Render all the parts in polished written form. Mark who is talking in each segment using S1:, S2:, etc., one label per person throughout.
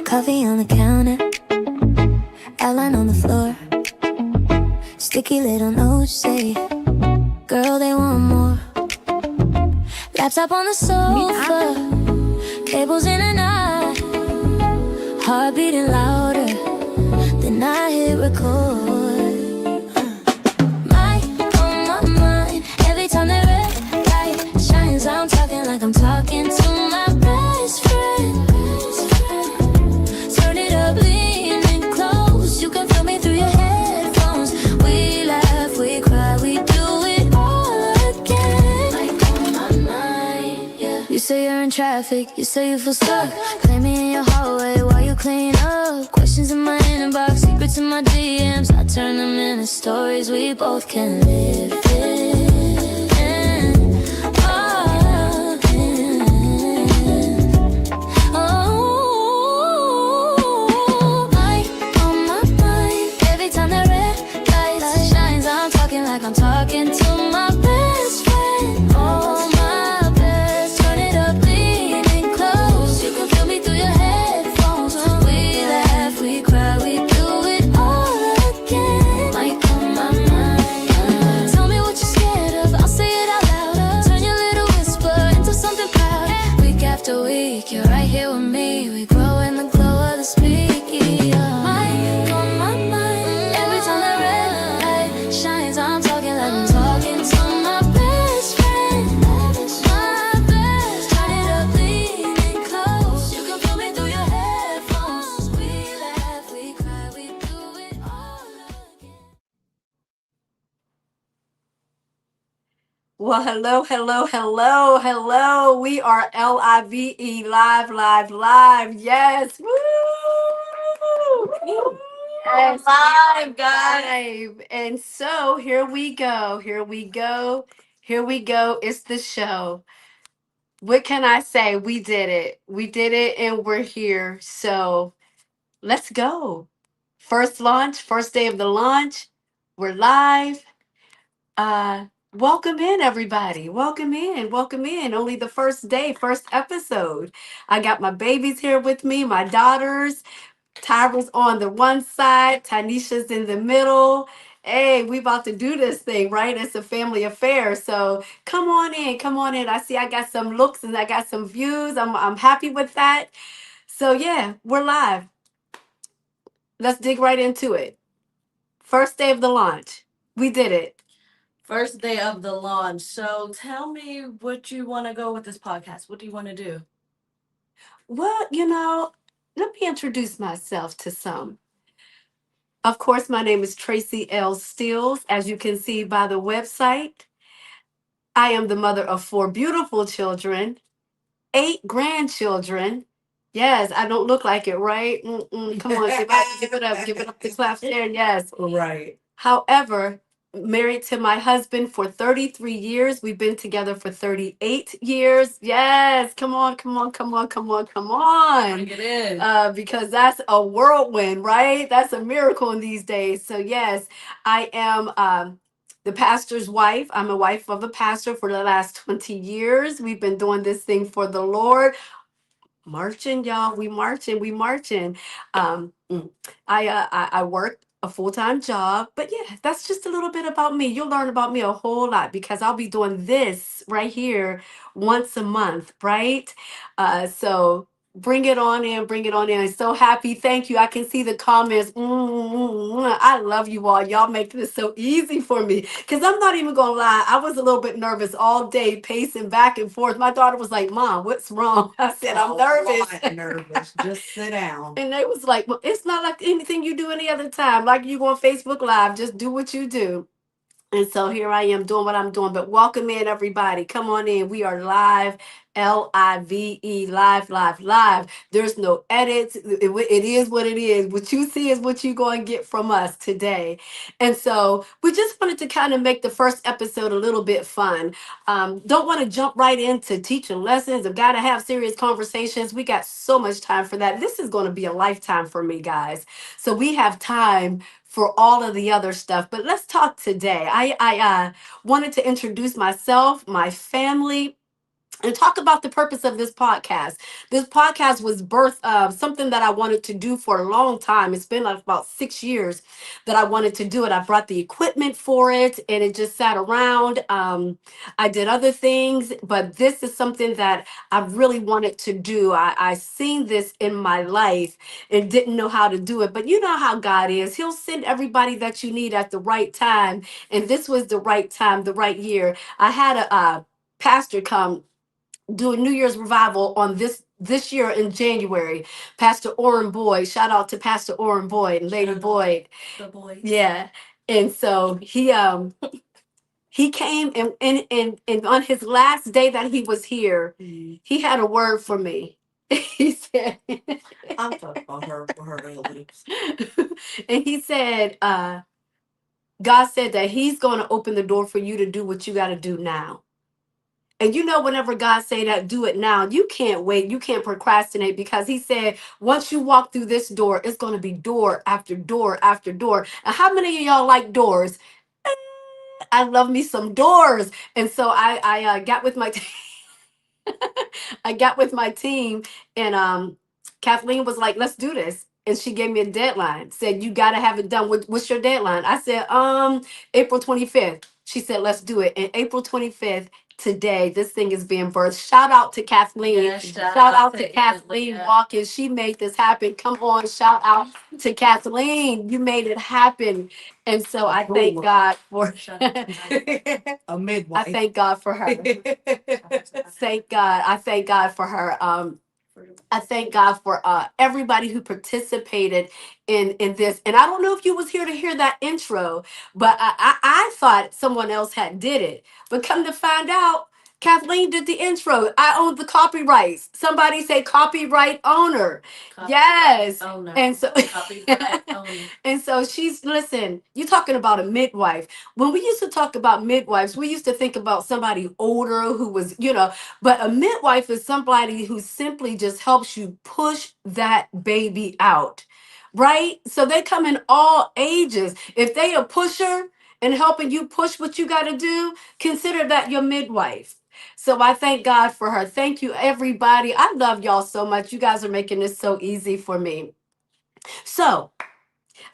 S1: Coffee on the counter, outline on the floor, sticky little notes say, girl, they want more. Laptop on the sofa, cables in and out, heart beating louder, then I hit record. My mind, every time the red light shines, I'm talking like I'm talking to my best friend. Turn it up, leaning close, you can feel me through your headphones. We laugh, we cry, we do it all again. Like on my mind, yeah. You say you're in traffic, you say you feel stuck. Play me in your hallway while you clean up. Questions in my inbox, secrets in my DMs. I turn them into stories we both can live in. Like I'm talking to my best friend. Oh, my best. Turn it up, leaning close. You can feel me through your headphones. We laugh, we cry, we do it all again. Like on my mind. Tell me what you're scared of, I'll say it out louder. Turn your little whisper into something proud. Week after week, you're right here with me. We grow in the glow of the speaker.
S2: Well, hello. We are LIVE, live. Yes. Woo! Yes, live, guys. And so here we go. It's the show. What can I say? We did it, and we're here. So let's go. First launch, first day of the launch. We're live. Welcome in, everybody. Welcome in. Only the first day, first episode. I got my babies here with me, my daughters. Tyra's on the one side, Tanisha's in the middle. Hey, we about to do this thing, right? It's a family affair. So come on in. I see I got some looks and I got some views. I'm happy with that. So yeah, we're live. Let's dig right into it. First day of the launch. We did it.
S3: First day of the launch. So tell me what you want to go with this podcast. What do you want to do?
S2: Well, let me introduce myself to some. Of course, my name is Tracy L. Stills, as you can see by the website. I am the mother of 4 beautiful children, 8 grandchildren. Yes, I don't look like it, right? Come on, give it up the claps there. Yes.
S3: Right.
S2: However, married to my husband for 33 years. We've been together for 38 years. Yes, come on.
S3: Bring it in.
S2: Because that's a whirlwind, right? That's a miracle in these days. So yes, I am the pastor's wife. I'm a wife of a pastor for the last 20 years. We've been doing this thing for the Lord. Marching, y'all. We marching. I work a full-time job, but yeah, that's just a little bit about me. You'll learn about me a whole lot because I'll be doing this right here once a month, right? So bring it on in. I'm so happy. Thank you. I can see the comments. I love you all. Y'all make this so easy for me because I'm not even gonna lie. I was a little bit nervous all day, pacing back and forth. My daughter was like, "Mom, what's wrong?" I said, "I'm nervous."
S3: I'm not nervous. Just sit down.
S2: And they was like, "Well, it's not like anything you do any other time. Like you go on Facebook Live, just do what you do." And so here I am doing what I'm doing. But welcome in, everybody. Come on in. We are live, LIVE, live. There's no edits. It is what it is. What you see is what you're going to get from us today. And so we just wanted to kind of make the first episode a little bit fun. Don't want to jump right into teaching lessons. I've got to have serious conversations. We got so much time for that. This is going to be a lifetime for me, guys. So we have time for all of the other stuff. But let's talk today. I wanted to introduce myself, my family. and talk about the purpose of this podcast. This podcast was birthed of something that I wanted to do for a long time. It's been like about 6 years that I wanted to do it. I brought the equipment for it and it just sat around. I did other things, but this is something that I really wanted to do. I seen this in my life and didn't know how to do it. But you know how God is. He'll send everybody that you need at the right time. And this was the right time, the right year. I had a pastor come do a New Year's revival on this year in January. Pastor Orrin Boyd, shout out to Pastor Orrin Boyd and Lady
S3: Shout out.
S2: Boyd.
S3: The boys.
S2: Yeah. And so he came and on his last day that he was here, he had a word for me. He said
S3: I'm talking about her lips.
S2: and he said, God said that he's going to open the door for you to do what you got to do now. And you know, whenever God say that, do it now. You can't wait. You can't procrastinate because he said, once you walk through this door, it's going to be door after door after door. And how many of y'all like doors? I love me some doors. And so I got with my I got with my team and Kathleen was like, let's do this. And she gave me a deadline, said, you got to have it done. What's your deadline? I said, April 25th. She said, let's do it. And April 25th, today, this thing is being birthed. Shout out to Kathleen.
S3: Yeah, shout
S2: out to
S3: to
S2: Kathleen
S3: yeah.
S2: Watkins. She made this happen. Come on, shout out to Kathleen. You made it happen. And so I thank God for
S3: A midwife.
S2: I thank God for her. Thank God. I thank God for her. I thank God for everybody who participated in this. And I don't know if you was here to hear that intro, but I thought someone else had did it. But come to find out, Kathleen did the intro. I owned the copyrights. Somebody say copyright owner. Yes.
S3: Owner.
S2: And so
S3: Copyright owner.
S2: and so she's listen, you talking about a midwife. When we used to talk about midwives, we used to think about somebody older who was, but a midwife is somebody who simply just helps you push that baby out. Right? So they come in all ages. If they a pusher and helping you push what you got to do, consider that your midwife. So I thank God for her. Thank you, everybody. I love y'all so much. You guys are making this so easy for me. So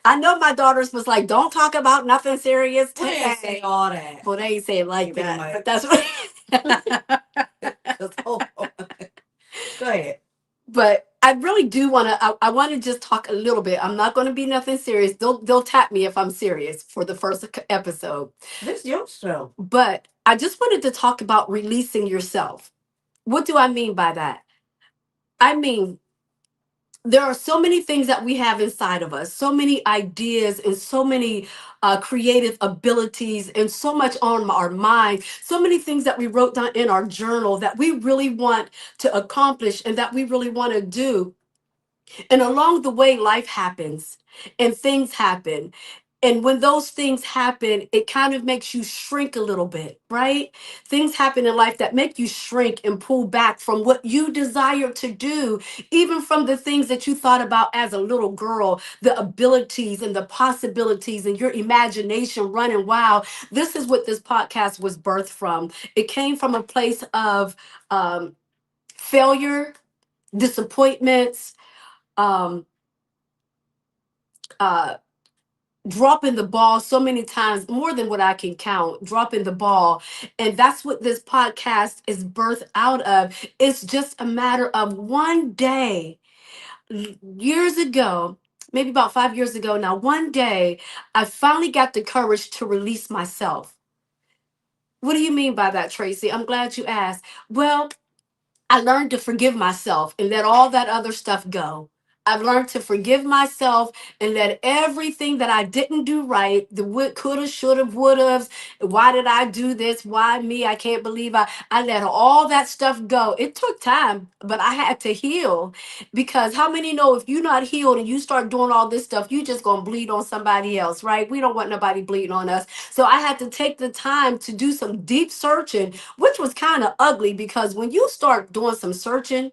S2: I know my daughters was like, don't talk about nothing serious
S3: We didn't say
S2: today.
S3: all that.
S2: Well, they ain't say it like
S3: You better
S2: that,
S3: not.
S2: but that's what.
S3: Just hold on. Go ahead.
S2: But I really do want to. I want to just talk a little bit. I'm not going to be nothing serious. They'll tap me if I'm serious for the first episode.
S3: This is your show.
S2: But I just wanted to talk about releasing yourself. What do I mean by that? I mean, there are so many things that we have inside of us, so many ideas and so many creative abilities and so much on our mind, so many things that we wrote down in our journal that we really want to accomplish and that we really want to do. And along the way, life happens and things happen. And when those things happen, it kind of makes you shrink a little bit, right? Things happen in life that make you shrink and pull back from what you desire to do, even from the things that you thought about as a little girl, the abilities and the possibilities and your imagination running wild. This is what this podcast was birthed from. It came from a place of failure, disappointments, um, uh, dropping the ball so many times, more than what I can count, dropping the ball. And that's what this podcast is birthed out of. It's just a matter of one day, years ago, maybe about 5 years ago now, one day, I finally got the courage to release myself. What do you mean by that, Tracy? I'm glad you asked. Well, I learned to forgive myself and let all that other stuff go. I've learned to forgive myself and let everything that I didn't do right, the would, coulda, shoulda, woulda, why did I do this? Why me? I can't believe I let all that stuff go. It took time, but I had to heal because how many know if you're not healed and you start doing all this stuff, you just gonna bleed on somebody else, right? We don't want nobody bleeding on us. So I had to take the time to do some deep searching, which was kind of ugly because when you start doing some searching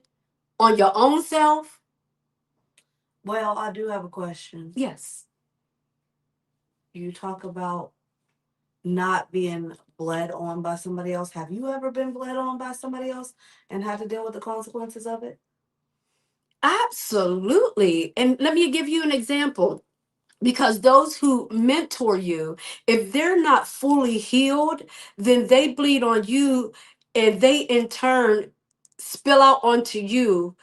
S2: on your own self,
S3: Well, I do have a question.
S2: yes,
S3: You talk about not being
S4: bled on by somebody else? Have you ever been bled on by somebody else and had to deal with the consequences of it?
S2: Absolutely. And let me give you an example. Because those who mentor you, if they're not fully healed, then they bleed on you and they in turn spill out onto you.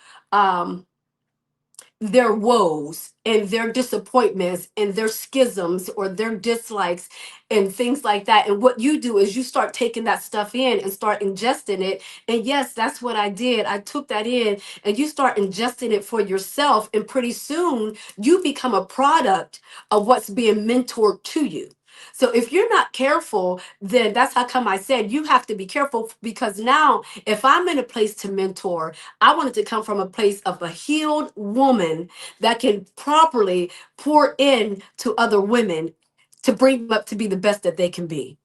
S2: Their woes and their disappointments and their schisms or their dislikes and things like that. And what you do is you start taking that stuff in and start ingesting it. And yes, that's what I did. I took that in and you start ingesting it for yourself. And pretty soon you become a product of what's being mentored to you. So if you're not careful, then that's how come I said you have to be careful, because now if I'm in a place to mentor, I want it to come from a place of a healed woman that can properly pour in to other women to bring them up to be the best that they can be.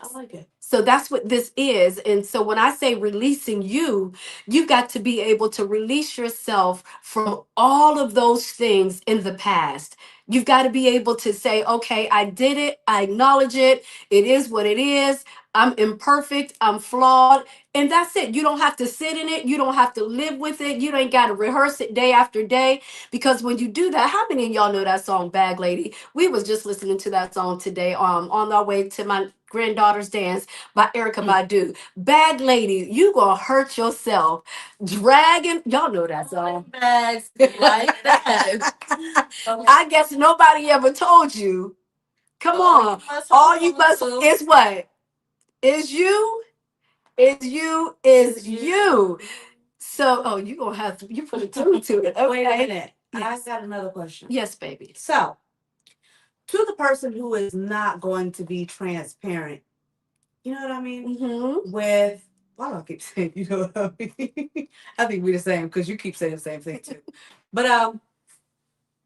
S4: I like it.
S2: So that's what this is. And so when I say releasing you, you've got to be able to release yourself from all of those things in the past. You've got to be able to say, okay, I did it. I acknowledge it. It is what it is. I'm imperfect. I'm flawed. And that's it. You don't have to sit in it. You don't have to live with it. You ain't got to rehearse it day after day. Because when you do that, how many of y'all know that song, Bag Lady? We was just listening to that song today on our way to my granddaughter's dance by Erica Badu. Bad Lady, you gonna hurt yourself. Dragging, y'all know that song.
S3: Bags like that. Okay.
S2: I guess nobody ever told you. Come on. All you must is what? Is you? Is you? Is you? So, oh, you gonna have to, you put a tune to it. Okay.
S4: Wait a minute.
S2: Yes.
S4: I got another question.
S2: Yes, baby.
S4: So, to the person who is not going to be transparent, you know what I mean?
S2: Mm-hmm.
S4: With, why do I keep saying, you know what I mean? I think we're the same because you keep saying the same thing too. But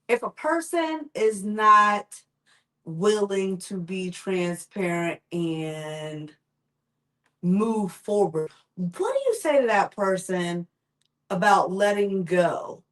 S4: if a person is not willing to be transparent and move forward, what do you say to that person about letting go?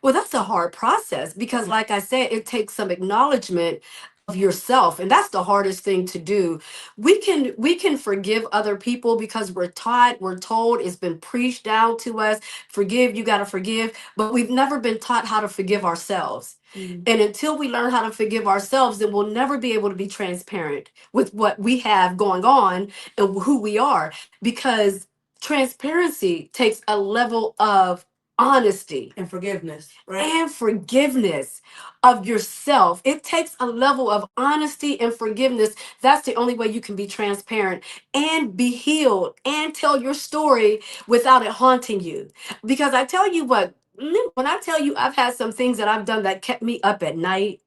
S2: Well, that's a hard process because, like I said, it takes some acknowledgement of yourself, and that's the hardest thing to do. We can forgive other people because we're taught, we're told, it's been preached down to us. Forgive, you got to forgive, but we've never been taught how to forgive ourselves. And until we learn how to forgive ourselves, then we'll never be able to be transparent with what we have going on and who we are, because transparency takes a level of honesty
S4: And forgiveness, right?
S2: and forgiveness of yourself. It takes a level of honesty and forgiveness. That's the only way you can be transparent and be healed and tell your story without it haunting you. Because I tell you what, when I tell you I've had some things that I've done that kept me up at night,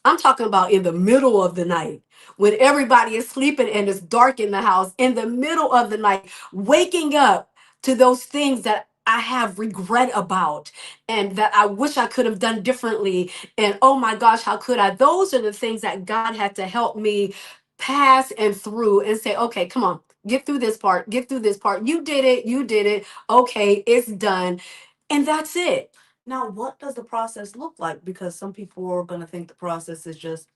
S2: I'm talking about in the middle of the night when everybody is sleeping and it's dark in the house, in the middle of the night, waking up to those things that I have regret about and that I wish I could have done differently. And oh my gosh, how could I? Those are the things that God had to help me pass and through and say, okay, come on, get through this part, get through this part. You did it, you did it. Okay, it's done. And that's it.
S4: Now, what does the process look like? Because some people are going to think the process is just,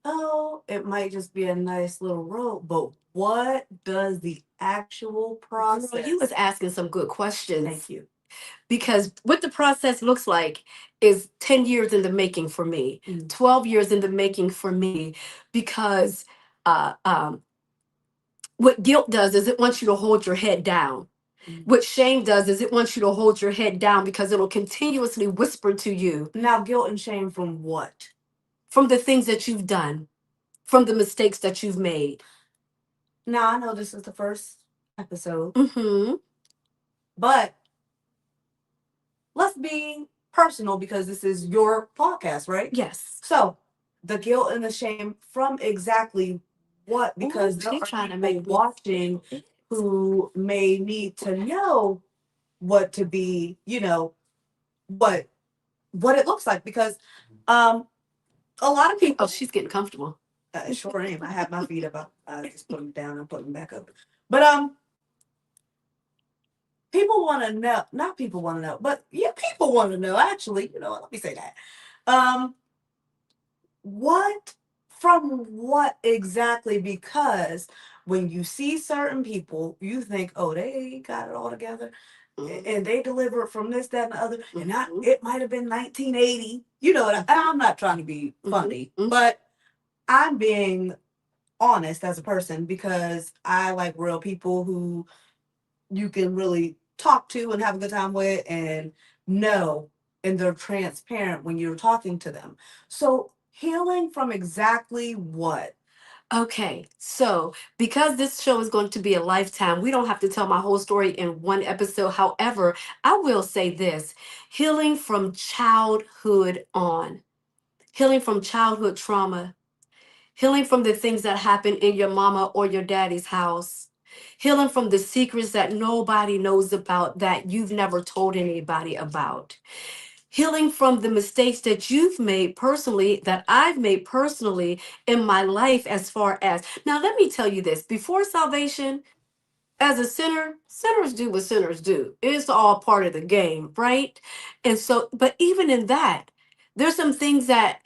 S4: oh, it might just be a nice little road. But what does the actual process?
S2: Girl, you was asking some good questions.
S4: Thank you.
S2: Because what the process looks like is 10 years in the making for me, 12 years in the making for me, because uh, um, what guilt does is it wants you to hold your head down. What shame does is it wants you to hold your head down because it'll continuously whisper to you.
S4: Now, guilt and shame from what?
S2: From the things that you've done, from the mistakes that you've made.
S4: Now, I know this is the first episode,
S2: Mm-hmm.
S4: but let's be personal because this is your podcast, right?
S2: Yes.
S4: So, the guilt and the shame from exactly what? Because
S2: Ooh,
S4: there
S2: she
S4: are
S2: trying to
S4: people
S2: make me-
S4: watching who may need to know what to be, what it looks like, because a lot of people.
S2: Oh, she's getting comfortable.
S4: I sure am. I have my feet up. I just put them down and put them back up. But people want to know. Not people want to know, but yeah, people want to know. Actually, let me say that. What From what exactly? Because when you see certain people, you think, oh, they got it all together and they deliver it from this, that, and the other. And not,
S2: Mhm.
S4: it might have been 1980. You know, and I'm not trying to be funny,
S2: Mhm.
S4: but I'm being honest as a person because I like real people who you can really talk to and have a good time with and know, and they're transparent when you're talking to them. So healing from exactly what?
S2: Okay, so because this show is going to be a lifetime, we don't have to tell my whole story in one episode. However, I will say this: healing from childhood on, healing from childhood trauma, healing from the things that happened in your mama or your daddy's house, healing from the secrets that nobody knows about that you've never told anybody about, healing from the mistakes that you've made personally, that I've made personally in my life. As far as now, let me tell you this: before salvation, as a sinner, sinners do what sinners do. It's all part of the game, right? And so, but even in that, there's some things that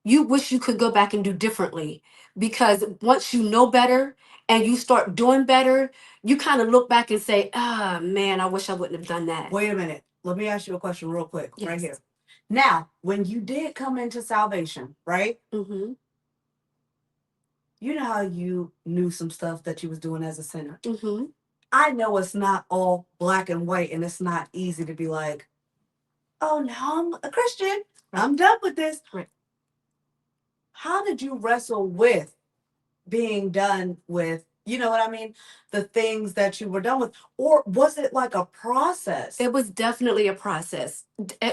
S2: you wish you could go back and do differently, because once you know better and you start doing better, you kind of look back and say, ah, man, I wish I wouldn't have done that.
S4: Wait a minute. Let me ask you a question real quick, right
S2: Yes.
S4: here. Now, when you did come into salvation, right?
S2: Mm-hmm.
S4: You know how you knew some stuff that you was doing as a sinner.
S2: Mm-hmm.
S4: I know it's not all black and white, and it's not easy to be like, oh, now I'm a Christian. I'm done with this.
S2: Right.
S4: How did you wrestle with being done with, you know what I mean? The things that you were done with. Or was it like a process?
S2: It was definitely a process.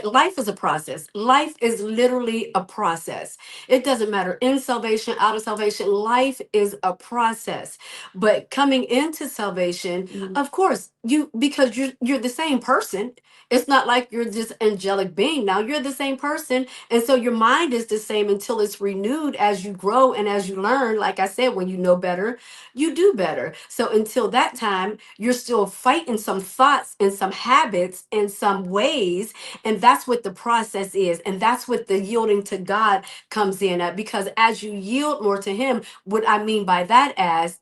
S2: Life is a process. Life is literally a process. It doesn't matter in salvation, out of salvation. Life is a process. But coming into salvation, of course, because you're the same person. It's not like you're this angelic being now. You're the same person, and so your mind is the same until it's renewed as you grow and as you learn. Like I said, when you know better, you do better. So until that time, you're still fighting some thoughts and some habits and some ways. And that's what the process is. And that's what the yielding to God comes in at. Because as you yield more to Him, what I mean by that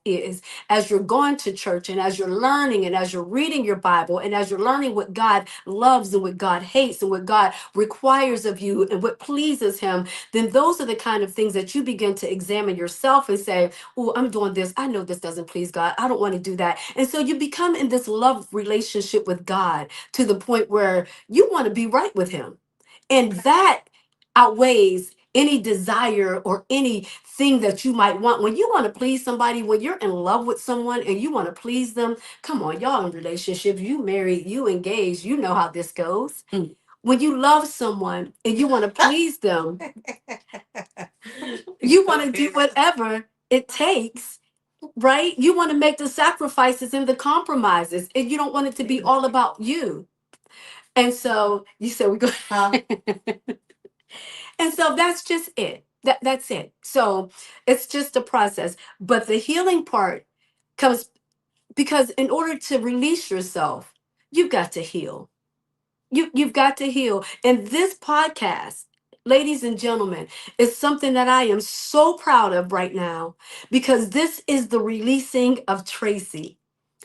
S2: is as you're going to church and as you're learning and as you're reading your Bible and as you're learning what God loves and what God hates and what God requires of you and what pleases Him, then those are the kind of things that you begin to examine yourself and say, oh, I'm doing this. I know this doesn't please God. I don't want to do that. And so you become in this love relationship with God to the point where you want to be right with Him. And that outweighs any desire or anything that you might want. When you want to please somebody, when you're in love with someone and you want to please them, come on, y'all in relationships, you married, you engaged, you know how this goes. When you love someone and you want to please them, you want to do whatever it takes, right? You want to make the sacrifices and the compromises, and you don't want it to be all about you. And so you said we go. And so that's just it. That's it. So it's just a process. But the healing part comes because in order to release yourself, you've got to heal. You've got to heal. And this podcast, ladies and gentlemen, is something that I am so proud of right now because this is the releasing of Tracy.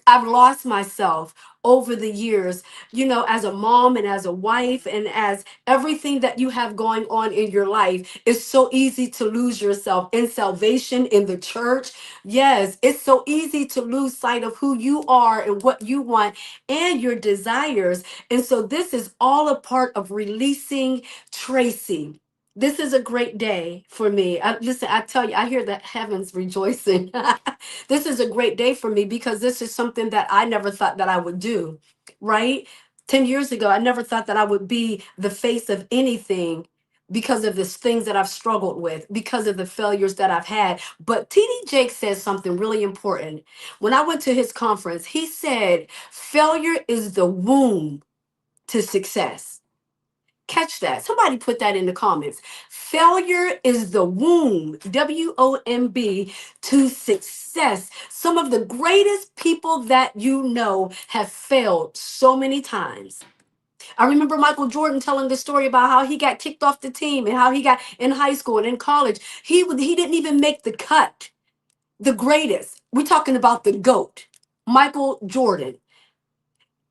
S2: I've lost myself over the years, as a mom and as a wife and as everything that you have going on in your life. It's so easy to lose yourself in salvation, in the church. Yes, it's so easy to lose sight of who you are and what you want and your desires. And so this is all a part of releasing Tracy. This is a great day for me. Listen, I tell you, I hear the heavens rejoicing. This is a great day for me because this is something that I never thought that I would do, right? 10 years ago, I never thought that I would be the face of anything because of the things that I've struggled with, because of the failures that I've had. But TD Jake says something really important. When I went to his conference, he said, failure is the womb to success. Catch that. Somebody put that in the comments. Failure is the womb, WOMB, to success. Some of the greatest people that you know have failed so many times. I remember Michael Jordan telling the story about how he got kicked off the team and how he got in high school and in college. He didn't even make the cut. The greatest. We're talking about the GOAT, Michael Jordan.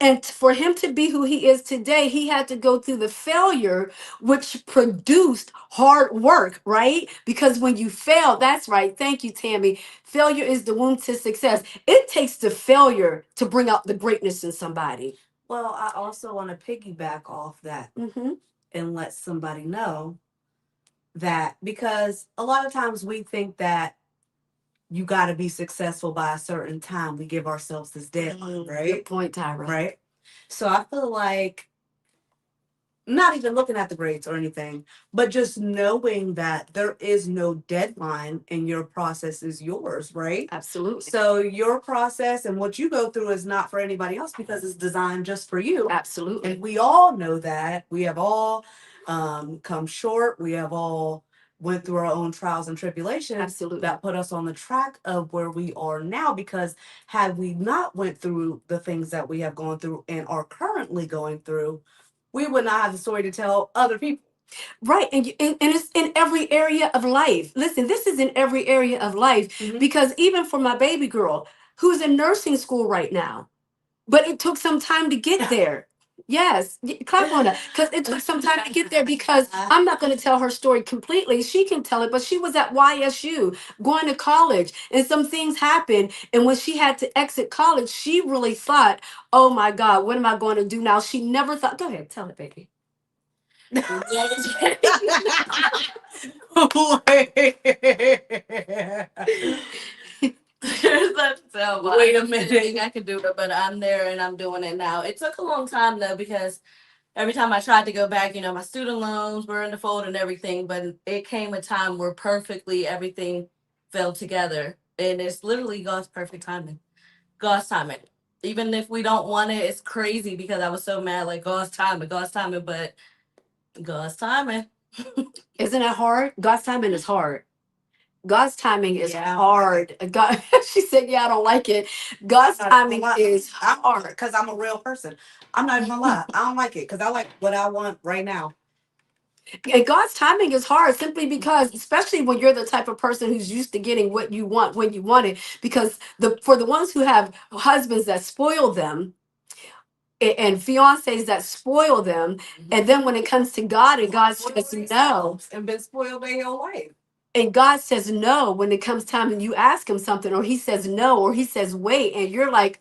S2: And for him to be who he is today, he had to go through the failure, which produced hard work, right? Because when you fail, that's right. Thank you, Tammy. Failure is the womb to success. It takes the failure to bring out the greatness in somebody.
S4: Well, I also want to piggyback off that
S2: Mm-hmm.
S4: and let somebody know that, because a lot of times we think that you got to be successful by a certain time. We give ourselves this deadline,
S2: Good
S4: right?
S2: point, Tyra.
S4: Right. So I feel like, not even looking at the grades or anything, but just knowing that there is no deadline and your process is yours, right?
S2: Absolutely.
S4: So your process and what you go through is not for anybody else because it's designed just for you.
S2: Absolutely.
S4: And we all know that. We have all come short. We have all went through our own trials and tribulations
S2: Absolutely.
S4: that put us on the track of where we are now, because had we not went through the things that we have gone through and are currently going through, we would not have the story to tell other people.
S2: Right. And it's in every area of life. Listen, this is in every area of life
S4: Mhm.
S2: because even for my baby girl who's in nursing school right now, but it took some time to get there. Yes, clap on that because it took some time to get there because I'm not going to tell her story completely. She can tell it, but she was at YSU going to college and some things happened. And when she had to exit college, she really thought, oh my God, what am I going to do now? She never thought, go ahead, tell it, baby.
S3: Wait a minute. I could do it, but I'm there and I'm doing it now. It took a long time though because every time I tried to go back, my student loans were in the fold and everything, but it came a time where perfectly everything fell together. And it's literally God's perfect timing. God's timing. Even if we don't want it, it's crazy because I was so mad, like God's timing, but God's timing.
S2: Isn't it hard? God's timing is hard. God's timing is
S4: Yeah.
S2: hard. God, she said, "Yeah, I don't like it." God's timing is
S4: I'm
S2: hard.
S4: because I'm a real person. I'm not even gonna lie. I don't like it because I like what I want right now.
S2: And God's timing is hard simply because, especially when you're the type of person who's used to getting what you want when you want it. Because for the ones who have husbands that spoil them and fiancés that spoil them, and then when it comes to God and God says no,
S4: And been spoiled their whole life.
S2: and God says no when it comes time and you ask him something, or he says no, or he says wait, and you're like,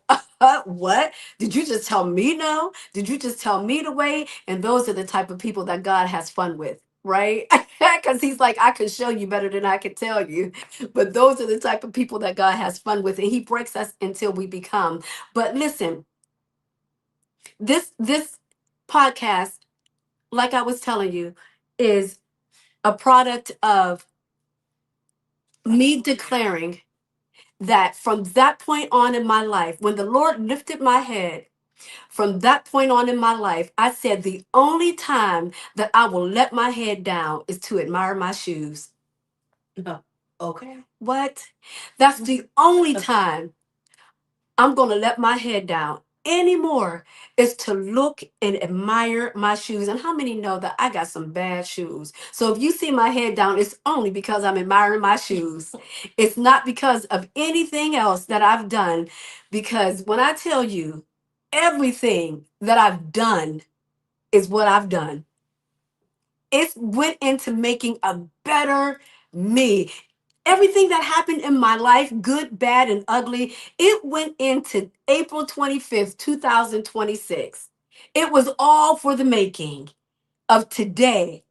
S2: what? Did you just tell me no? Did you just tell me to wait? And those are the type of people that God has fun with, right? Because he's like, I can show you better than I can tell you. But those are the type of people that God has fun with, and he breaks us until we become. But listen, this podcast, like I was telling you, is a product of me declaring that from that point on in my life, when the Lord lifted my head, from that point on in my life, I said the only time that I will let my head down is to admire my shoes.
S4: Okay.
S2: What? That's the only time I'm going to let my head down anymore is to look and admire my shoes. And how many know that I got some bad shoes? So if you see my head down, it's only because I'm admiring my shoes. It's not because of anything else that I've done. Because when I tell you everything that I've done is what I've done, it went into making a better me. Everything that happened in my life, good, bad, and ugly, it went into April 25th, 2026. It was all for the making of today.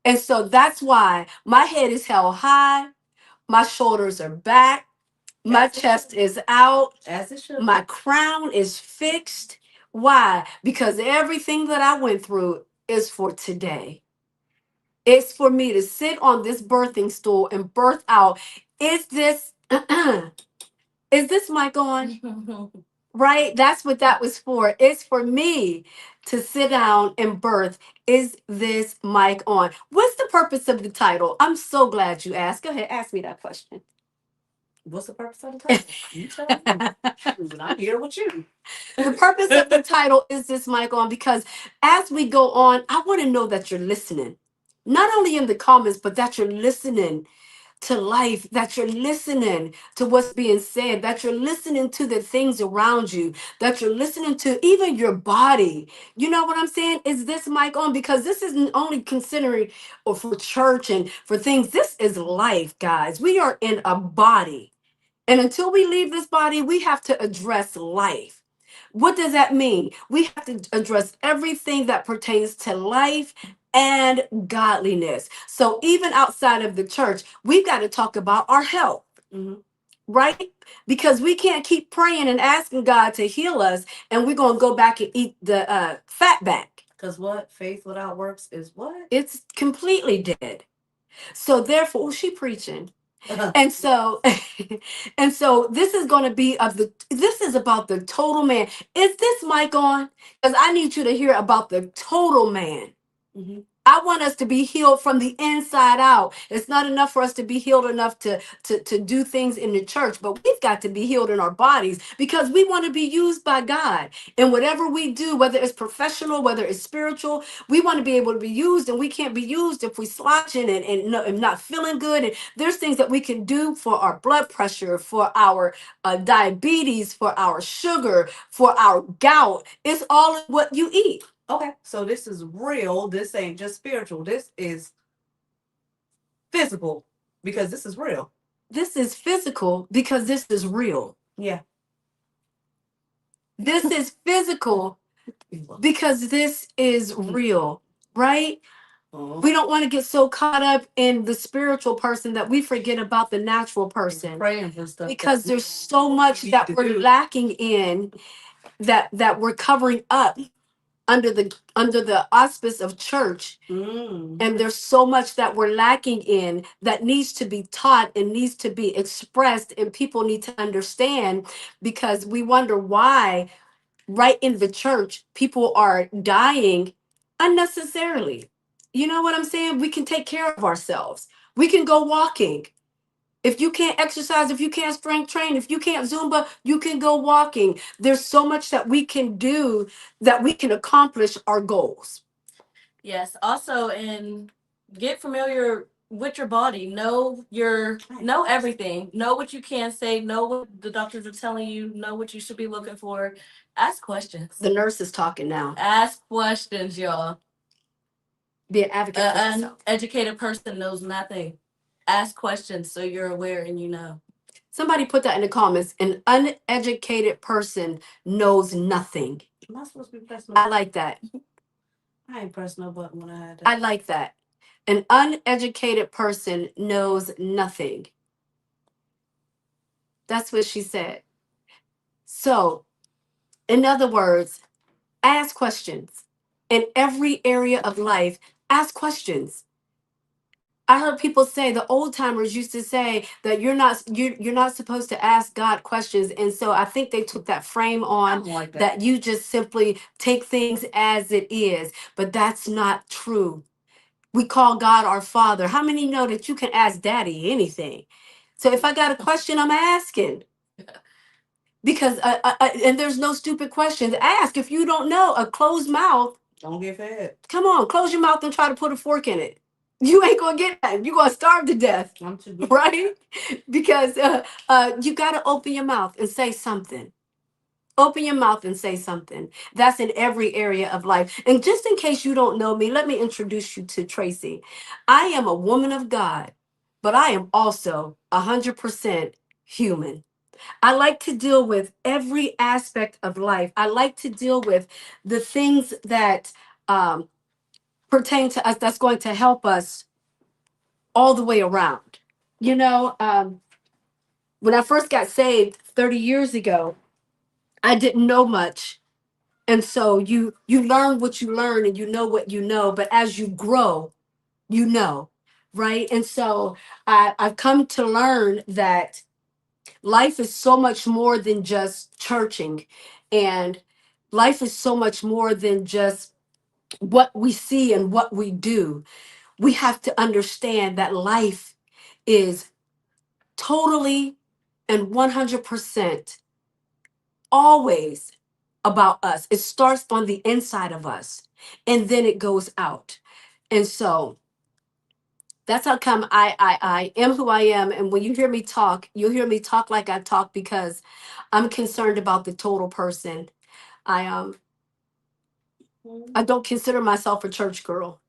S2: And so that's why my head is held high, my shoulders are back, my chest is out,
S4: As it should.
S2: my crown is fixed. Why? Because everything that I went through is for today. It's for me to sit on this birthing stool and birth out. Is this is this mic on? Right? That's what that was for. It's for me to sit down and birth. Is this mic on? What's the purpose of the title? I'm so glad you asked. Go ahead, ask me that question.
S4: What's the purpose of the title? You tell me. But I'm here with you.
S2: The purpose of the title is this, Michael, because as we go on, I want to know that you're listening. Not only in the comments, but that you're listening to life, that you're listening to what's being said, that you're listening to the things around you, that you're listening to even your body. You know what I'm saying? Is this mic on? Because this isn't only considering or for church and for things. This is life, guys. We are in a body. And until we leave this body, we have to address life. What does that mean? We have to address everything that pertains to life and godliness. So even outside of the church, we've got to talk about our health,
S4: Mhm.
S2: right? Because we can't keep praying and asking God to heal us, and we're going to go back and eat the fat back.
S4: Because what? Faith without works is what?
S2: It's completely dead. So therefore, she preaching. And so and so this is going to be this is about the total man. Is this mic on? Because I need you to hear about the total man.
S4: Mhm.
S2: I want us to be healed from the inside out. It's not enough for us to be healed enough to do things in the church, but we've got to be healed in our bodies because we want to be used by God. And whatever we do, whether it's professional, whether it's spiritual, we want to be able to be used, and we can't be used if we slouching and not feeling good. And there's things that we can do for our blood pressure, for our diabetes, for our sugar, for our gout. It's all in what you eat.
S4: Okay, so this is real. This ain't just spiritual. This is physical because this is real.
S2: This is physical because this is real.
S4: Yeah.
S2: This is physical because this is real, right? We don't want to get so caught up in the spiritual person that we forget about the natural person.
S4: Praying for stuff.
S2: Because there's so much that we're lacking in that we're covering up under the auspice of church.
S4: Mm.
S2: And there's so much that we're lacking in that needs to be taught and needs to be expressed, and people need to understand, because we wonder why right in the church people are dying unnecessarily. You know what I'm saying? We can take care of ourselves. We can go walking. If you can't exercise, if you can't strength train, if you can't Zumba, you can go walking. There's so much that we can do that we can accomplish our goals.
S3: Yes. Also, and get familiar with your body. Know everything. Know what you can say. Know what the doctors are telling you. Know what you should be looking for. Ask questions.
S2: The nurse is talking now.
S3: Ask questions, y'all.
S2: Be an advocate for
S3: An
S2: yourself.
S3: uneducated person knows nothing. Ask questions so you're aware and you know.
S2: Somebody put that in the comments. An uneducated person knows nothing.
S4: Am I supposed to be pressing?
S2: I like that.
S4: I ain't pressed no button when I had that.
S2: I like that. An uneducated person knows nothing. That's what she said. So, in other words, ask questions. In every area of life, ask questions. I heard people say, the old timers used to say that you're not supposed to ask God questions, and so I think they took that frame
S4: I
S2: on
S4: don't like that.
S2: that you just simply take things as it is, but that's not true. We call God our Father. How many know that you can ask Daddy anything? So if I got a question, I'm asking. Because and there's no stupid questions. Ask. If you don't know, a closed mouth.
S4: Don't get fed.
S2: Come on, close your mouth and try to put a fork in it. You ain't gonna get that. You're gonna starve to death,
S4: I'm too good.
S2: right? Because you got to open your mouth and say something. Open your mouth and say something. That's in every area of life. And just in case you don't know me, let me introduce you to Tracy. I am a woman of God, but I am also 100% human. I like to deal with every aspect of life. I like to deal with the things that pertain to us, that's going to help us all the way around. You know, when I first got saved 30 years ago, I didn't know much. And so you learn what you learn and you know what you know, but as you grow, you know, right? And so I've come to learn that life is so much more than just churching, and life is so much more than just what we see and what we do. We have to understand that life is totally and 100% always about us. It starts on the inside of us and then it goes out. And so that's how come I am who I am. And when you hear me talk, you'll hear me talk like I talk because I'm concerned about the total person. I I don't consider myself a church girl.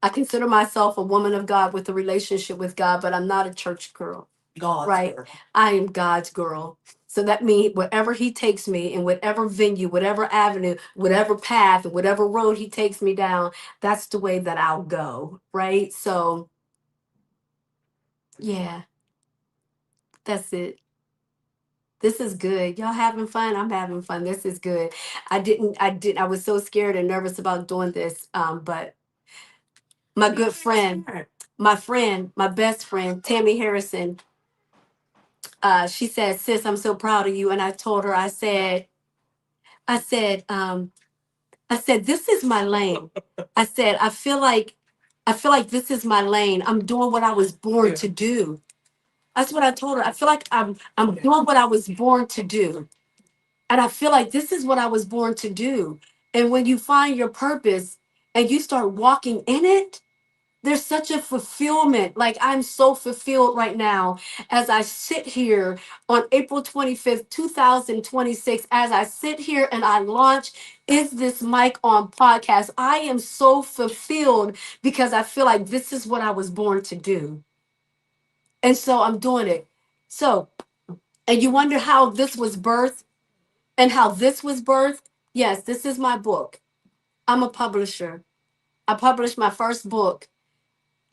S2: I consider myself a woman of God with a relationship with God, but I'm not a church girl.
S4: God's
S2: Right.
S4: girl.
S2: I am God's girl. So that means wherever he takes me, in whatever venue, whatever avenue, whatever path, whatever road he takes me down, that's the way that I'll go. Right. So yeah, that's it. This is good. Y'all having fun? I'm having fun. This is good. I was so scared and nervous about doing this. But my good friend, my best friend, Tammy Harrison, she said, sis, I'm so proud of you. And I told her, I said, I said, this is my lane. I said, I feel like this is my lane. I'm doing what I was born to do. That's what I told her. I feel like I'm doing what I was born to do. And I feel like this is what I was born to do. And when you find your purpose and you start walking in it, there's such a fulfillment. Like I'm so fulfilled right now as I sit here on April 25th, 2026, as I sit here and I launch Is This Mic on podcast. I am so fulfilled because I feel like this is what I was born to do. And so I'm doing it. So, and you wonder how this was birthed and how this was birthed? Yes, this is my book. I'm a publisher. I published my first book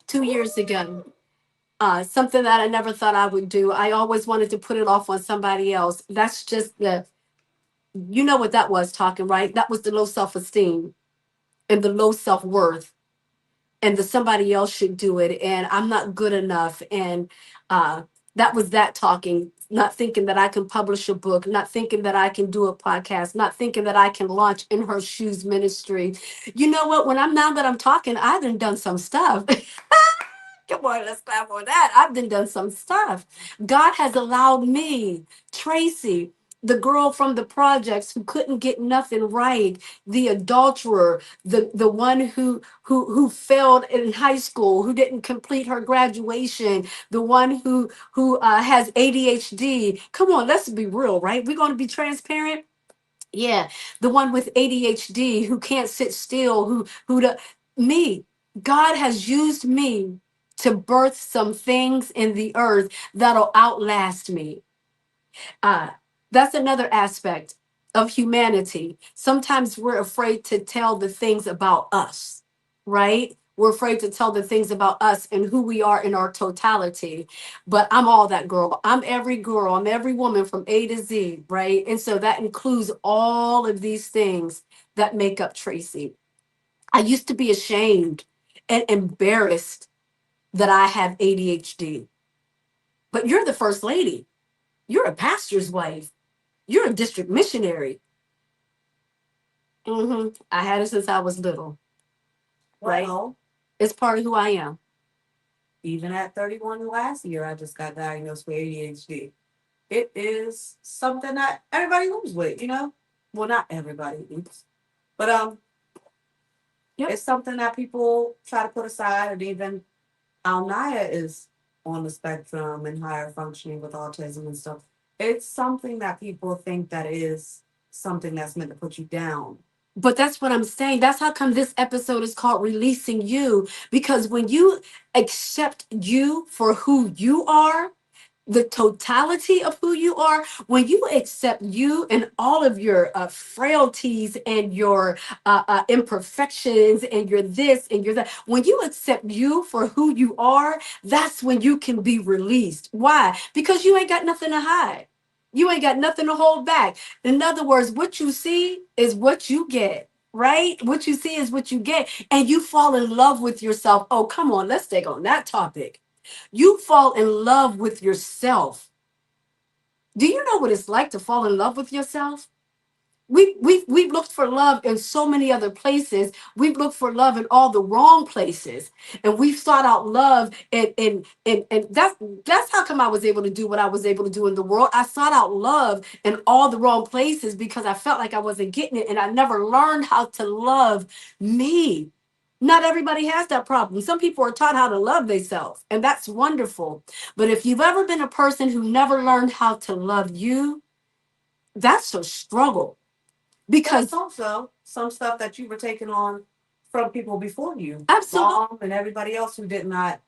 S2: 2 years ago. Something that I never thought I would do. I always wanted to put it off on somebody else. That's just you know what that was talking, right? That was the low self-esteem and the low self-worth and the somebody else should do it. And I'm not good enough. And that was that talking, not thinking that I can publish a book, not thinking that I can do a podcast, not thinking that I can launch In Her Shoes ministry. You know what? Now that I'm talking, I've done some stuff. Come on, let's clap on that. I've done some stuff. God has allowed me, Tracy, the girl from the projects who couldn't get nothing right, the adulterer, the one who failed in high school, who didn't complete her graduation, the one who has ADHD. Come on, let's be real, right? We're going to be transparent. Yeah, the one with ADHD who can't sit still, me. God has used me to birth some things in the earth that'll outlast me. Uh, that's another aspect of humanity. Sometimes we're afraid to tell the things about us, right? We're afraid to tell the things about us and who we are in our totality. But I'm all that girl. I'm every girl. I'm every woman from A to Z, right? And so that includes all of these things that make up Tracy. I used to be ashamed and embarrassed that I have ADHD. But you're the first lady. You're a pastor's wife. You're a district missionary. I had it since I was little. Right.
S4: Well,
S2: It's part of who I am.
S4: even at 31 last year, I just got diagnosed with ADHD. It is something that everybody lives with, you know? Well, not everybody lives. But
S2: Yep.
S4: it's something that people try to put aside, and even Naya is on the spectrum and higher functioning with autism and stuff. It's something that people think that is something that's meant to put you down.
S2: But that's what I'm saying. That's how come this episode is called Releasing You. Because when you accept you for who you are, the totality of who you are, when you accept you and all of your frailties and your imperfections and your this and your that, when you accept you for who you are, that's when you can be released. Why? Because you ain't got nothing to hide. You ain't got nothing to hold back. In other words, what you see is what you get. Right? What you see is what you get. And you fall in love with yourself. Oh, come on. Let's take on that topic. You fall in love with yourself. Do you know what it's like to fall in love with yourself? We've looked for love in so many other places. We've looked for love in all the wrong places, and we've sought out love, and that's how come I was able to do what I was able to do in the world. I sought out love in all the wrong places because I felt like I wasn't getting it, and I never learned how to love me. Not everybody has that problem. Some people are taught how to love themselves, and that's wonderful. But if you've ever been a person who never learned how to love you, that's a struggle.
S4: Because
S2: Because
S4: also some stuff that you were taking on from people before you,
S2: absolutely,
S4: mom and everybody else who did not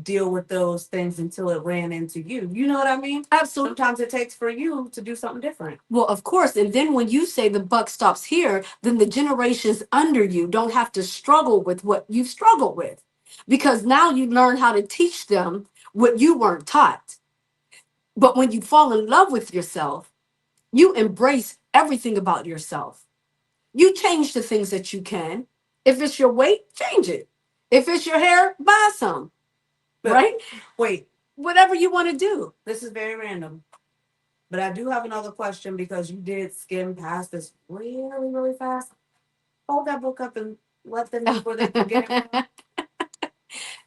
S4: deal with those things until it ran into you. You know what I mean?
S2: absolutely.
S4: Sometimes it takes for you to do something different.
S2: Well, of course. And then when you say the buck stops here, then the generations under you don't have to struggle with what you've struggled with. Because now you learn how to teach them what you weren't taught. But when you fall in love with yourself, you embrace everything about yourself. You change the things that you can. If it's your weight, change it. If it's your hair, buy some,
S4: But
S2: right?
S4: wait,
S2: Whatever you want to do.
S4: this is very random. But I do have another question because you did skim past this really, really fast. Hold that book up and let them know where they can get it from.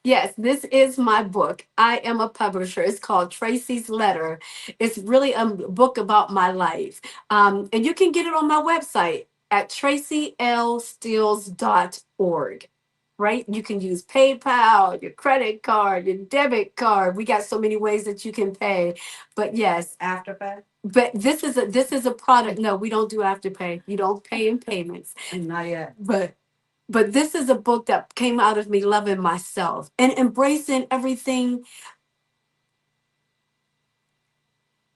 S2: Yes, this is my book. I am a publisher. It's called Tracy's Letter. It's really a book about my life. And you can get it on my website at tracylstills.org. Right? You can use PayPal, your credit card, your debit card. We got so many ways that you can pay. But yes,
S4: Afterpay?
S2: but this is a product. No, we don't do afterpay. You don't pay in payments.
S4: Not yet.
S2: But this is a book that came out of me loving myself and embracing everything.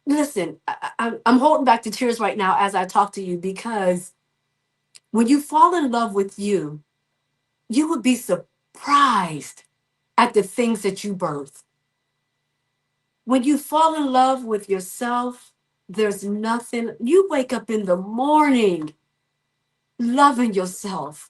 S2: Listen, I'm holding back the tears right now as I talk to you because when you fall in love with you, you would be surprised at the things that you birth. When you fall in love with yourself, there's nothing. You wake up in the morning loving yourself,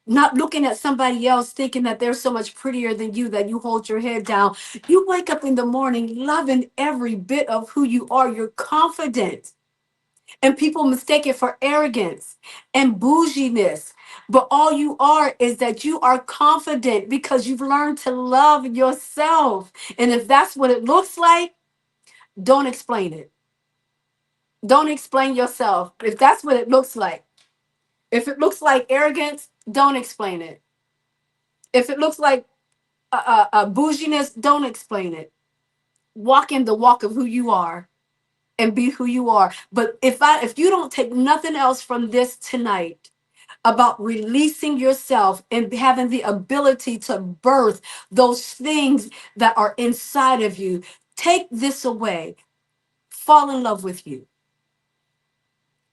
S2: not looking at somebody else thinking that they're so much prettier than you that you hold your head down. You wake up in the morning loving every bit of who you are. You're confident. And people mistake it for arrogance and bouginess. But all you are is that you are confident because you've learned to love yourself. And if that's what it looks like, don't explain it. Don't explain yourself. If that's what it looks like. If it looks like arrogance, don't explain it. If it looks like bouginess, don't explain it. Walk in the walk of who you are and be who you are. But if you don't take nothing else from this tonight about releasing yourself and having the ability to birth those things that are inside of you, take this away. Fall in love with you.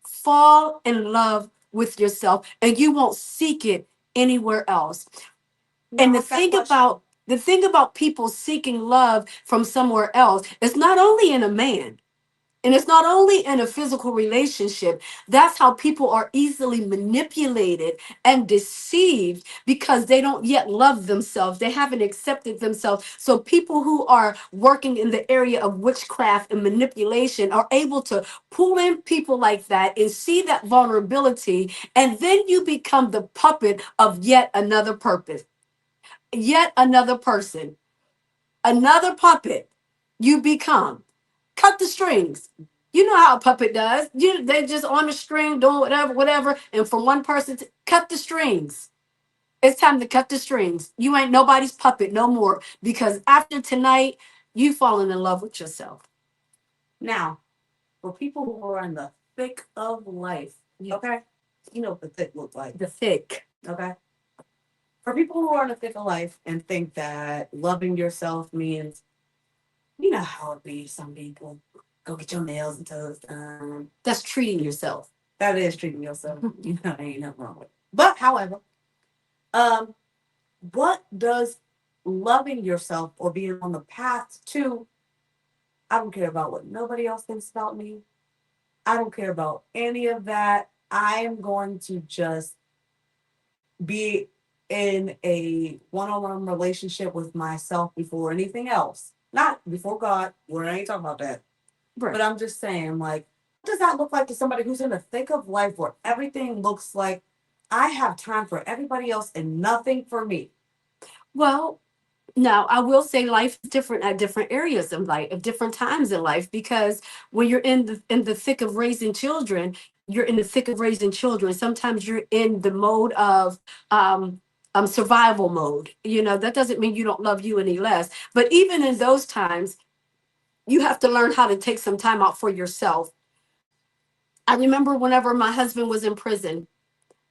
S2: Fall in love with yourself, and you won't seek it anywhere else. And the thing about people seeking love from somewhere else is not only in a man, and it's not only in a physical relationship. That's how people are easily manipulated and deceived because they don't yet love themselves. They haven't accepted themselves. So people who are working in the area of witchcraft and manipulation are able to pull in people like that and see that vulnerability. And then you become the puppet of yet another purpose, yet another person, another puppet you become. Cut the strings. You know how a puppet does. They're just on the string doing whatever. And from one person to cut the strings. It's time to cut the strings. You ain't nobody's puppet no more. Because after tonight, you fallen in love with yourself.
S4: Now, for people who are in the thick of life,
S2: Yeah.
S4: okay? You know what the thick looks like,
S2: The thick.
S4: okay? For people who are in the thick of life and think that loving yourself means, you know how it be, some people go get your nails and toes done.
S2: That's treating yourself.
S4: That is treating yourself. You know, ain't nothing wrong with it. But however, what does loving yourself or being on the path to, I don't care about what nobody else thinks about me. I don't care about any of that. I am going to just be in a one-on-one relationship with myself before anything else. Not before God. We ain't talking about that.
S2: Right.
S4: But I'm just saying, like, does that look like to somebody who's in the thick of life where everything looks like I have time for everybody else and nothing for me?
S2: Well, now I will say life is different at different areas of life, at different times in life, because when you're in the thick of raising children, you're in the thick of raising children. Sometimes you're in the mode of um survival mode. You know, that doesn't mean you don't love you any less. But even in those times, you have to learn how to take some time out for yourself. I remember whenever my husband was in prison,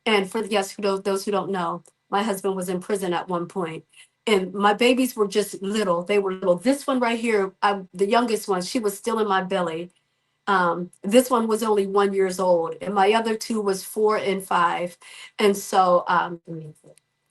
S2: and for yes, those who don't know, my husband was in prison at one point, and my babies were just little. They were little. This one right here, the youngest one, she was still in my belly. This one was only 1 years old, and my other two was 4 and 5, and so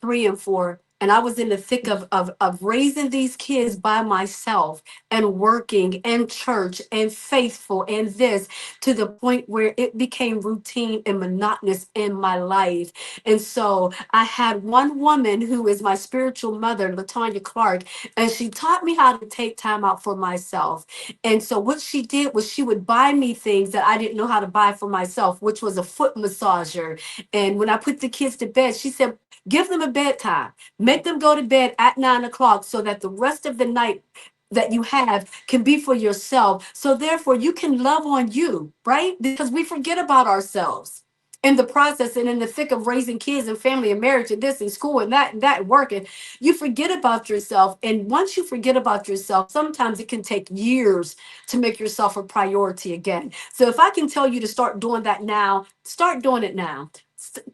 S2: 3 and 4. And I was in the thick of raising these kids by myself and working and church and faithful and this, to the point where it became routine and monotonous in my life. And so I had one woman who is my spiritual mother, Latanya Clark, and she taught me how to take time out for myself. And so what she did was she would buy me things that I didn't know how to buy for myself, which was a foot massager. And when I put the kids to bed, she said, give them a bedtime. Make them go to bed at 9 o'clock so that the rest of the night that you have can be for yourself. So therefore you can love on you, right? Because we forget about ourselves in the process and in the thick of raising kids and family and marriage and this and school and that and working. You forget about yourself. And once you forget about yourself, sometimes it can take years to make yourself a priority again. So if I can tell you to start doing that now, start doing it now.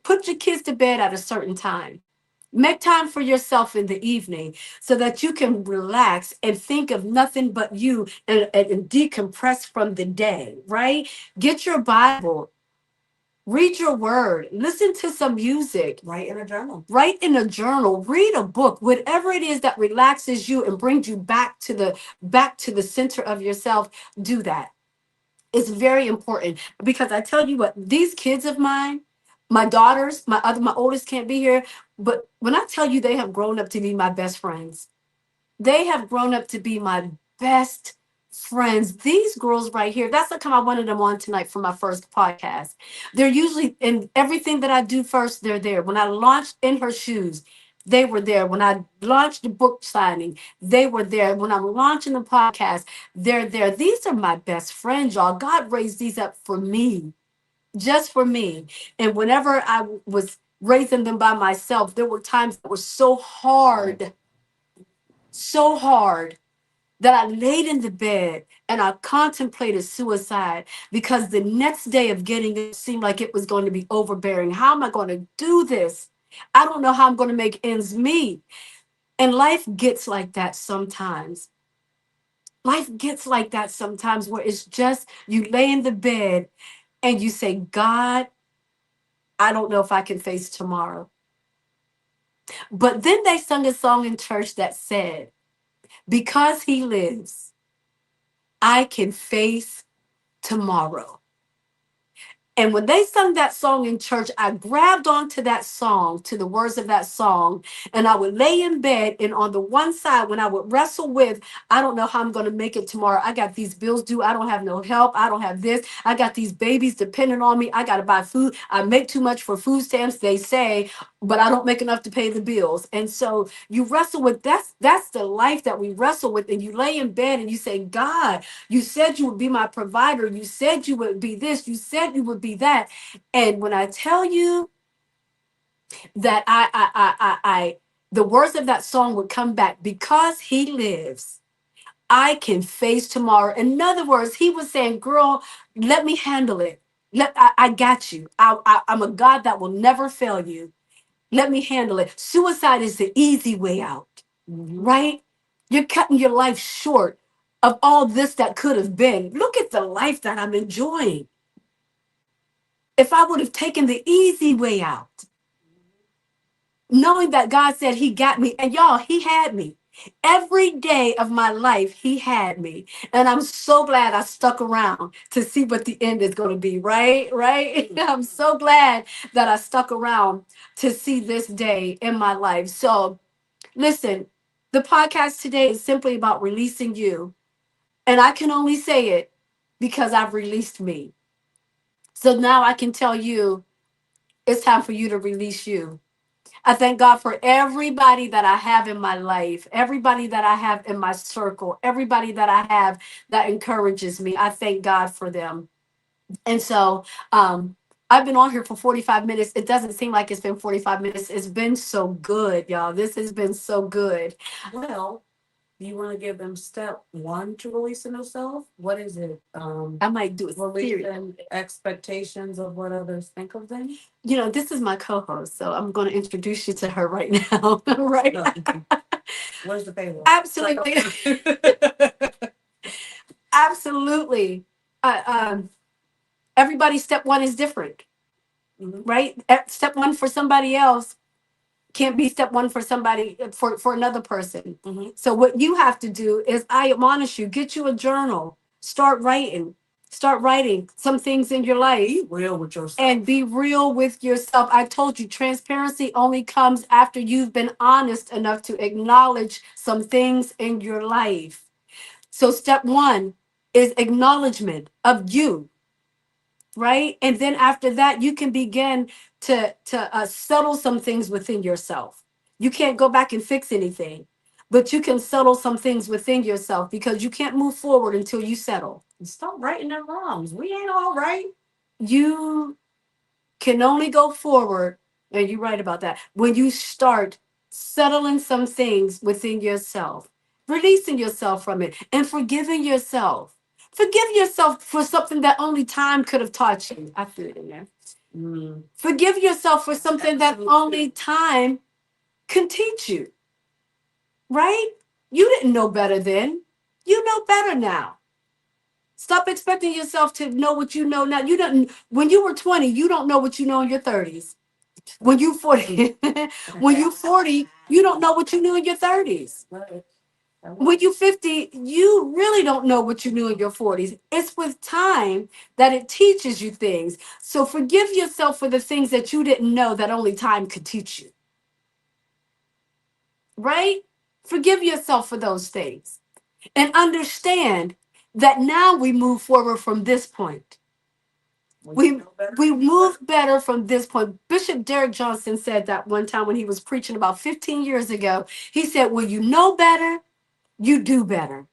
S2: Put your kids to bed at a certain time. Make time for yourself in the evening so that you can relax and think of nothing but you, and decompress from the day, right? Get your Bible, read your word, listen to some music,
S4: Write in a journal.
S2: write in a journal, read a book, whatever it is that relaxes you and brings you back to the center of yourself. Do that. It's very important, because I tell you what, these kids of mine, my daughters, my oldest can't be here, but when I tell you they have grown up to be my best friends, they have grown up to be my best friends. These girls right here, that's how come I wanted them on tonight for my first podcast. They're usually in everything that I do first, they're there. When I launched In Her Shoes, they were there. When I launched the book signing, they were there. When I'm launching the podcast, they're there. These are my best friends, y'all. God raised these up for me, just for me. And whenever I was raising them by myself, there were times that were so hard that I laid in the bed and I contemplated suicide, because the next day of getting it seemed like it was going to be overbearing. How am I going to do this? I don't know how I'm going to make ends meet. And life gets like that sometimes. Life gets like that sometimes, where it's just you lay in the bed and you say, God, I don't know if I can face tomorrow. But then they sung a song in church that said, because he lives, I can face tomorrow. And when they sung that song in church, I grabbed onto that song, to the words of that song, and I would lay in bed. And on the one side, when I would wrestle with, I don't know how I'm going to make it tomorrow. I got these bills due. I don't have no help. I don't have this. I got these babies depending on me. I got to buy food. I make too much for food stamps, they say, but I don't make enough to pay the bills. And so you wrestle with that's the life that we wrestle with. And you lay in bed and you say, God, you said you would be my provider. You said you would be this. You said you would be that. And when I tell you that the words of that song would come back, because he lives, I can face tomorrow. In other words, he was saying, girl, let me handle it. I got you. I'm a God that will never fail you. Let me handle it. Suicide is the easy way out, right? You're cutting your life short of all this that could have been. Look at the life that I'm enjoying. If I would have taken the easy way out, knowing that God said he got me, and y'all, he had me. Every day of my life, he had me. And I'm so glad I stuck around to see what the end is going to be, right? Right? I'm so glad that I stuck around to see this day in my life. So listen, the podcast today is simply about releasing you. And I can only say it because I've released me. So now I can tell you it's time for you to release you. I thank God for everybody that I have in my life, everybody that I have in my circle, everybody that I have that encourages me. I thank God for them. And so I've been on here for 45 minutes. It doesn't seem like it's been 45 minutes. It's been so good, y'all. This has been so good.
S4: Well, do you want to give them step one to releasing themselves? What is it?
S2: I might do a series.
S4: Releasing expectations of what others think of them.
S2: You know, this is my co-host, so I'm going to introduce you to her right now. Right?
S4: No. Where's the payroll?
S2: Absolutely. Absolutely. Everybody's step one is different,
S4: Mhm.
S2: right? Step one for somebody else can't be step one for somebody for another person.
S4: Mhm.
S2: So what you have to do is, I admonish you, get you a journal, start writing some things in your life.
S4: Be real with yourself.
S2: And be real with yourself. I told you, transparency only comes after you've been honest enough to acknowledge some things in your life. So step one is acknowledgement of you, right? And then after that, you can begin to settle some things within yourself. You can't go back and fix anything, but you can settle some things within yourself, because you can't move forward until you settle.
S4: And stop writing their wrongs. We ain't all right.
S2: You can only go forward, and you're right about that, when you start settling some things within yourself, releasing yourself from it, and forgiving yourself. Forgive yourself for something that only time could have taught you. I feel it in there.
S4: Mm.
S2: Forgive yourself for something that
S4: Absolutely.
S2: only time can teach you, right? You didn't know better then. You know better now. Stop expecting yourself to know what you know now. You don't. When you were 20, you don't know what you know in your 30s. When you 40, when you 40, you don't know what you knew in your 30s.
S4: Right.
S2: When you 50, you really don't know what you knew in your 40s. It's with time that it teaches you things. So forgive yourself for the things that you didn't know that only time could teach you. Right? Forgive yourself for those things. And understand that now we move forward from this point. We move better from this point. Bishop Derek Johnson said that one time when he was preaching about 15 years ago. He said, when you know better, you do better.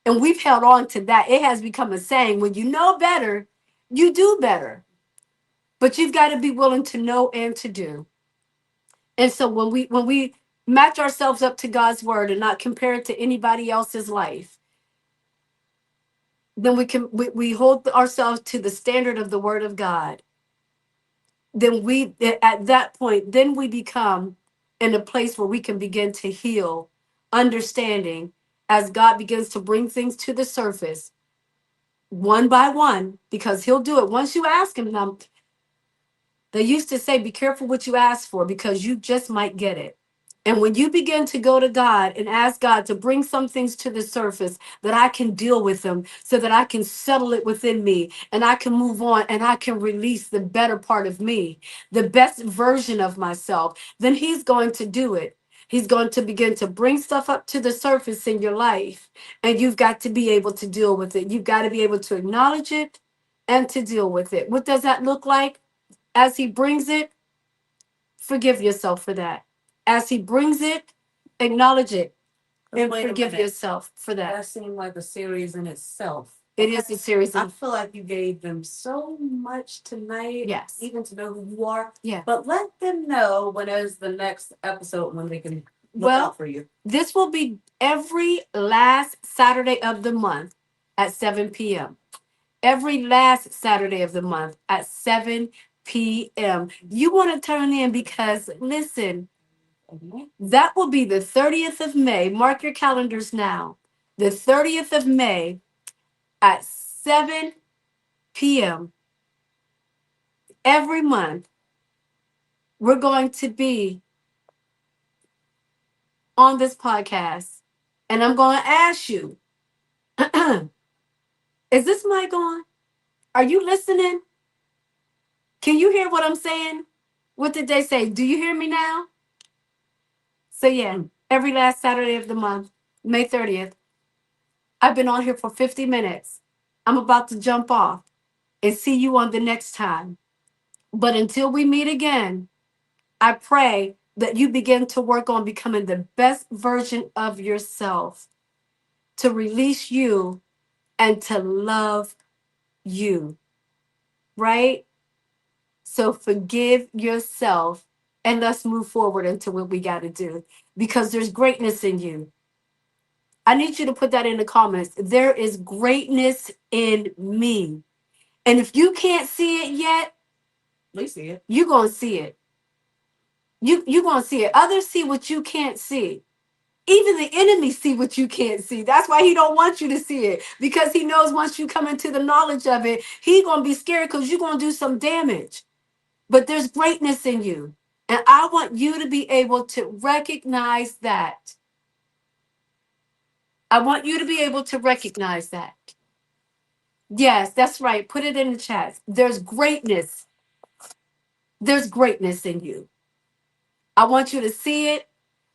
S2: And we've held on to that. It has become a saying, when you know better, you do better. But you've got to be willing to know and to do. And so when we match ourselves up to God's word and not compare it to anybody else's life, then we hold ourselves to the standard of the word of God. Then we, at that point, then we become in a place where we can begin to heal, understanding, as God begins to bring things to the surface one by one, because he'll do it once you ask him. Now, they used to say, be careful what you ask for, because you just might get it. And when you begin to go to God and ask God to bring some things to the surface, that I can deal with them, so that I can settle it within me and I can move on and I can release the better part of me, the best version of myself, then he's going to do it. He's going to begin to bring stuff up to the surface in your life, and you've got to be able to deal with it. You've got to be able to acknowledge it and to deal with it. What does that look like? As he brings it, forgive yourself for that. As he brings it, acknowledge it and
S4: Wait a
S2: forgive
S4: minute.
S2: yourself for that.
S4: That seemed like a series in itself.
S2: It is a series
S4: I
S2: of,
S4: feel like you gave them so much tonight.
S2: yes.
S4: Even to know who you are.
S2: Yeah.
S4: But let them know when is the next episode, when they can look
S2: Well,
S4: out for you.
S2: this will be every last Saturday of the month at 7 p.m. Every last Saturday of the month at 7 p.m. You want to turn in, because listen, that will be the 30th of May. Mark your calendars now. The 30th of May at 7 p.m. every month, we're going to be on this podcast. And I'm going to ask you, is this mic on? Are you listening? Can you hear what I'm saying? What did they say? Do you hear me now? So yeah, every last Saturday of the month, May 30th. I've been on here for 50 minutes. I'm about to jump off. and see you on the next time. But until we meet again, I pray that you begin to work on becoming the best version of yourself, to release you and to love you, right? So forgive yourself and let's move forward into what we got to do because there's greatness in you. I need you to put that in the comments. There is greatness in me. And if you can't see it yet,
S4: We see it.
S2: you're going to see it. You're going to see it. Others see what you can't see. Even the enemy see what you can't see. That's why he don't want you to see it, because he knows once you come into the knowledge of it, he going to be scared because you're going to do some damage. But there's greatness in you. And I want you to be able to recognize that. I want you to be able to recognize that. Yes, that's right. Put it in the chat. There's greatness. There's greatness in you. I want you to see it.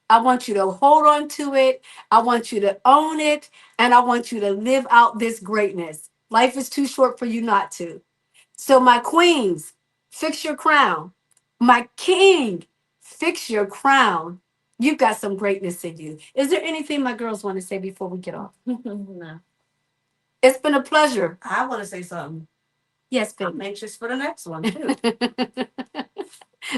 S2: I want you to hold on to it. I want you to own it. And I want you to live out this greatness. Life is too short for you not to. So, my queens, fix your crown. My king, fix your crown. You've got some greatness in you. Is there anything my girls want to say before we get off?
S3: No.
S2: It's been a pleasure.
S4: I want to say something.
S2: Yes,
S4: I'm
S2: baby.
S4: anxious for the next one too.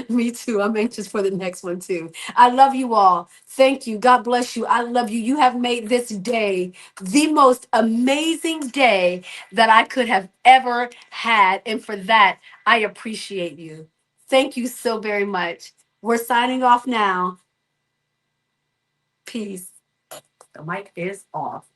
S2: Me too. I'm anxious for the next one too. I love you all. Thank you. God bless you. I love you. You have made this day the most amazing day that I could have ever had. And for that, I appreciate you. Thank you so very much. We're signing off now. Peace.
S4: The mic is off.